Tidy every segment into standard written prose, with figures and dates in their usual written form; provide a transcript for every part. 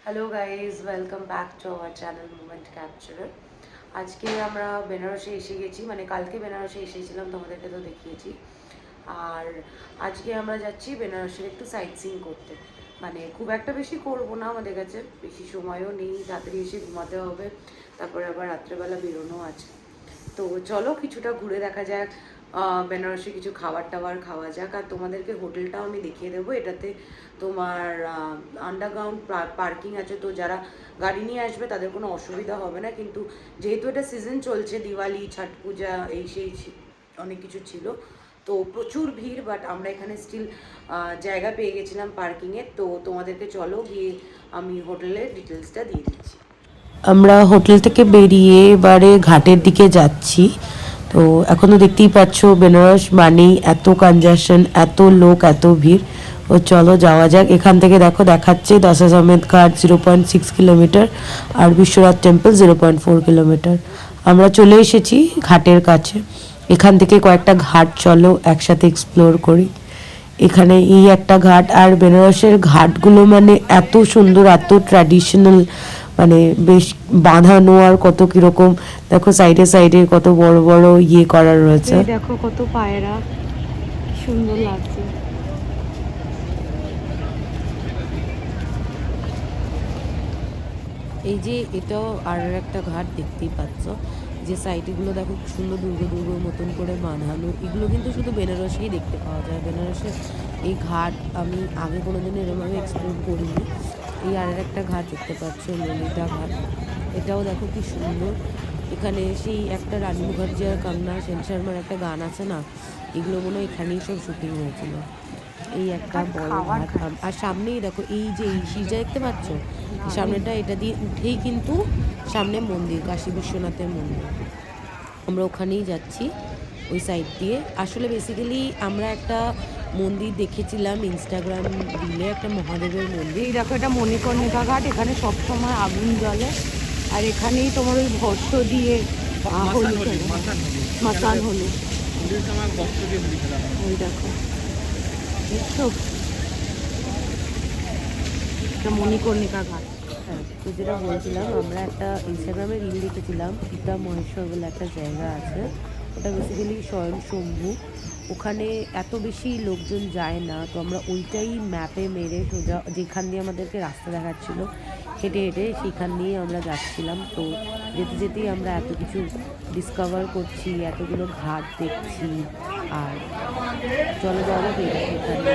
Hello guys, welcome back to our channel movement capturer. আজকে আমরা বেনারসে এসে গেছি, মানে কালকে বেনারসে এসেছিলাম, তোমাদেরকে তো দেখিয়েছি। আর আজকে আমরা যাচ্ছি বেনারসের একটু সাইট সিইং করতে। মানে খুব একটা বেশি করবো না, আমাদের কাছে বেশি সময়ও নেই, তাড়াতাড়ি এসে ঘুমাতে হবে, তারপরে আবার রাত্রেবেলা বেরোনো আছে। তো চলো কিছুটা ঘুরে দেখা যাক, বেনারসে কিছু খাবার টাবার খাওয়া যাক। আর তোমাদেরকে হোটেলটাও আমি দেখিয়ে দেবো। এটাতে তোমার আন্ডারগ্রাউন্ড পার্কিং আছে, তো যারা গাড়ি নিয়ে আসবে তাদের কোনো অসুবিধা হবে না। কিন্তু যেহেতু এটা সিজন চলছে, দিওয়ালি, ছট পূজা, এই সেই অনেক কিছু ছিল, তো প্রচুর ভিড়। বাট আমরা এখানে স্টিল জায়গা পেয়ে গেছিলাম পার্কিংয়ের। তো তোমাদেরকে চলো গিয়ে আমি হোটেলের ডিটেলসটা দিয়ে দিচ্ছি। আমরা হোটেল থেকে বেরিয়ে এবারে ঘাটের দিকে যাচ্ছি। তো এখন তো দেখতেই পাচ্ছ বেনারস মানেই এত কনজাশন, এত লোক, এত ভিড়। ও চলো যাওয়া যাক। এখান থেকে দেখো দেখাচ্ছে দাসাজ আহমেদ ঘাট 0.6 কিলোমিটার আর বিশ্বনাথ টেম্পল 0.4 কিলোমিটার। আমরা চলে এসেছি ঘাটের কাছে। এখান থেকে কয়েকটা ঘাট চলো একসাথে এক্সপ্লোর করি। এখানে এই একটা ঘাট, আর বেনারসের ঘাটগুলো মানে এত সুন্দর, এত ট্র্যাডিশনাল, মানে বেশ বাঁধানো। আর কত কিরকম দেখো, সাইডে সাইডে কত বড় বড় ইয়ে করা রয়েছে। দেখো কত পায়রা, সুন্দর লাগছে। এই যে এটাও আর একটা ঘাট দেখতেই পাচ্ছ, যে সাইডগুলো দেখো সুন্দর দুর্গর মতন করে বাঁধানো। এগুলো কিন্তু শুধু বেনারসেই দেখতে পাওয়া যায়। বেনারসের এই ঘাট আমি আগে কোনোদিন এরকমভাবে এক্সপ্লোর করিনি। এই আর একটা ঘাট দেখতে পাচ্ছ, ললিতা ঘাট। এটাও দেখো কি সুন্দর। এখানে সেই একটা রানী মুখার্জি আর কাঙ্গনা সেন শর্মার একটা গান আছে না, এগুলো মনে হয় এখানেই সব শুটিং হয়েছিল। এই একটা বড় ঘাট। আর সামনেই দেখো এই যে এই সিঁড়িটা দেখতে পাচ্ছ, সামনেটা এটা দিয়ে উঠেই কিন্তু সামনে মন্দির, কাশী বিশ্বনাথের মন্দির। আমরা ওখানেই যাচ্ছি, ওই সাইড দিয়ে। আসলে বেসিক্যালি আমরা একটা মন্দির দেখেছিলাম ইনস্টাগ্রাম রিলে, একটা মহাদেবের মন্দির। এই দেখো এটা মণিকর্ণিকা ঘাট। এখানে সবসময় আগুন জ্বলে, আর এখানেই তোমার ওই ভস্য দিয়ে মাতান হলো। ওই দেখো, দেখছো এটা মণিকর্ণিকা ঘাট। হ্যাঁ, তো যেটা বলছিলাম, আমরা একটা ইনস্টাগ্রামে রিল দেখেছিলাম, পিতা মহেশ্বর বলে একটা জায়গা আছে। ওটা বেসিক্যালি স্বয়ংশম্ভু। ওখানে এত বেশি লোকজন যায় না, তো আমরা ওইটাই ম্যাপে মেরে সোজা, যেখান দিয়ে আমাদেরকে রাস্তা দেখাচ্ছিলো হেঁটে হেঁটে, সেখান দিয়ে আমরা যাচ্ছিলাম। তো যেতে যেতেই আমরা এত কিছু ডিসকভার করছি, এতগুলো ঘাট দেখছি। আর চলো যাওয়া যাক এখানে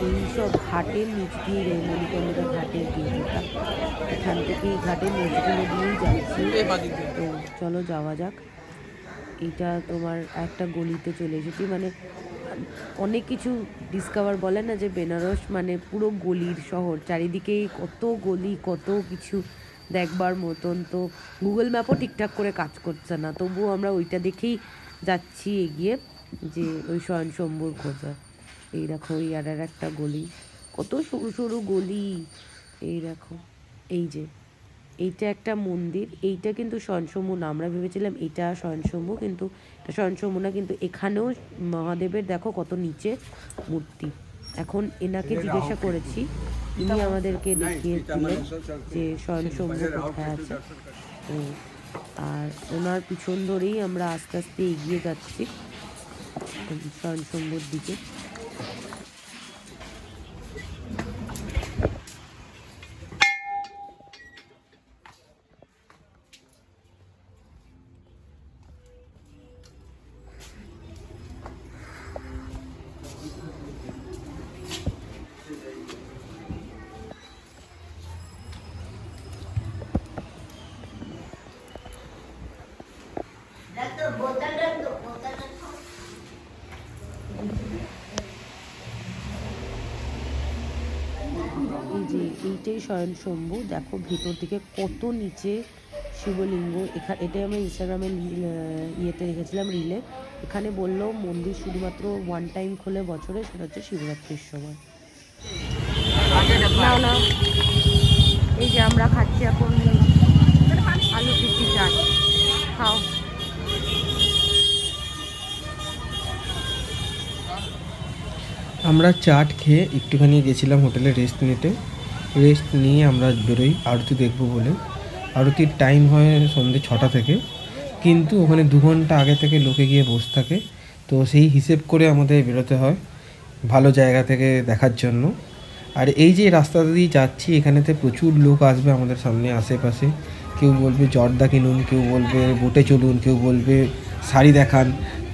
এইসব ঘাটের নিচ দিয়ে মণিকর্ণিকা ঘাটের গেটটা, এখান থেকে ঘাটের নিচগুলো দিয়েই যাচ্ছি। তো চলো যাওয়া যাক। এটা তোমার একটা গলিতে চলে এসেছি, মানে অনেক কিছু ডিসকভার, বলে না যে বেনারস মানে পুরো গলির শহর, চারিদিকেই কত গলি, কত কিছু দেখবার মতন। তো গুগল ম্যাপও ঠিকঠাক করে কাজ করছে না, তবুও আমরা ওইটা দেখেই যাচ্ছি এগিয়ে, যে ওই স্বয়ংশম্ভুর খোঁজা। এই দেখো এই আর একটা গলি, কত সরু সরু গলি। এই দেখো, এই যে এইটা একটা মন্দির। এইটা কিন্তু স্বয়ংশম্ভু না, আমরা ভেবেছিলাম এটা স্বয়ংশম্ভু, কিন্তু এটা স্বয়ংশম্ভু না। কিন্তু এখানেও মহাদেবের দেখো কত নিচে মূর্তি। এখন এনাকে জিজ্ঞাসা করেছি, ইনি আমাদেরকে দেখিয়ে দিলেন যে স্বয়ংশম্ভু কোথায় আছে। তো আর ওনার পিছন ধরেই আমরা আস্তে আস্তে এগিয়ে যাচ্ছি স্বয়ংশম্ভুর দিকে। এই যে এইটাই স্বয়ংশম্ভু, দেখো ভেতর দিকে কত নিচে শিবলিঙ্গ। এটাই আমরা ইনস্টাগ্রামে ইয়েতে রেখেছিলাম রিলে। এখানে বললো মন্দির শুধুমাত্র ওয়ান টাইম খোলে বছরে, সেটা হচ্ছে শিবরাত্রির সময়। না না, এই যে আমরা খাচ্ছি এখন আলু টিক্কি চাট, খাও। আমরা চাট খেয়ে একটুখানি গেছিলাম হোটেলে রেস্ট নিয়ে আমরা বেরোই আরতি দেখবো বলে। আরতির টাইম হয় সন্ধ্যে 6টা থেকে, কিন্তু ওখানে 2 ঘন্টা আগে থেকে লোকে গিয়ে বসে থাকে। তো সেই হিসেব করে আমাদের বেরোতে হয় ভালো জায়গা থেকে দেখার জন্য। আর এই যে রাস্তাটা দিয়ে যাচ্ছি, এখানেতে প্রচুর লোক আসবে আমাদের সামনে আশেপাশে। কেউ বলবে জর্দা কিনুন, কেউ বলবে বোটে চলুন, কেউ বলবে শাড়ি দেখান।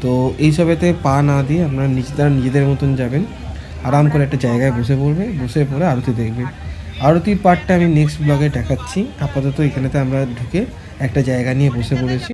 তো এইসবেতে পা না দিয়ে আপনারা নিজেদের মতন যাবেন, আরাম করে একটা জায়গায় বসে পড়ে আরতি দেখবে। আরতির পার্টটা আমি নেক্সট ব্লগে দেখাচ্ছি। আপাতত এখানেতে আমরা ঢুকে একটা জায়গা নিয়ে বসে পড়েছি।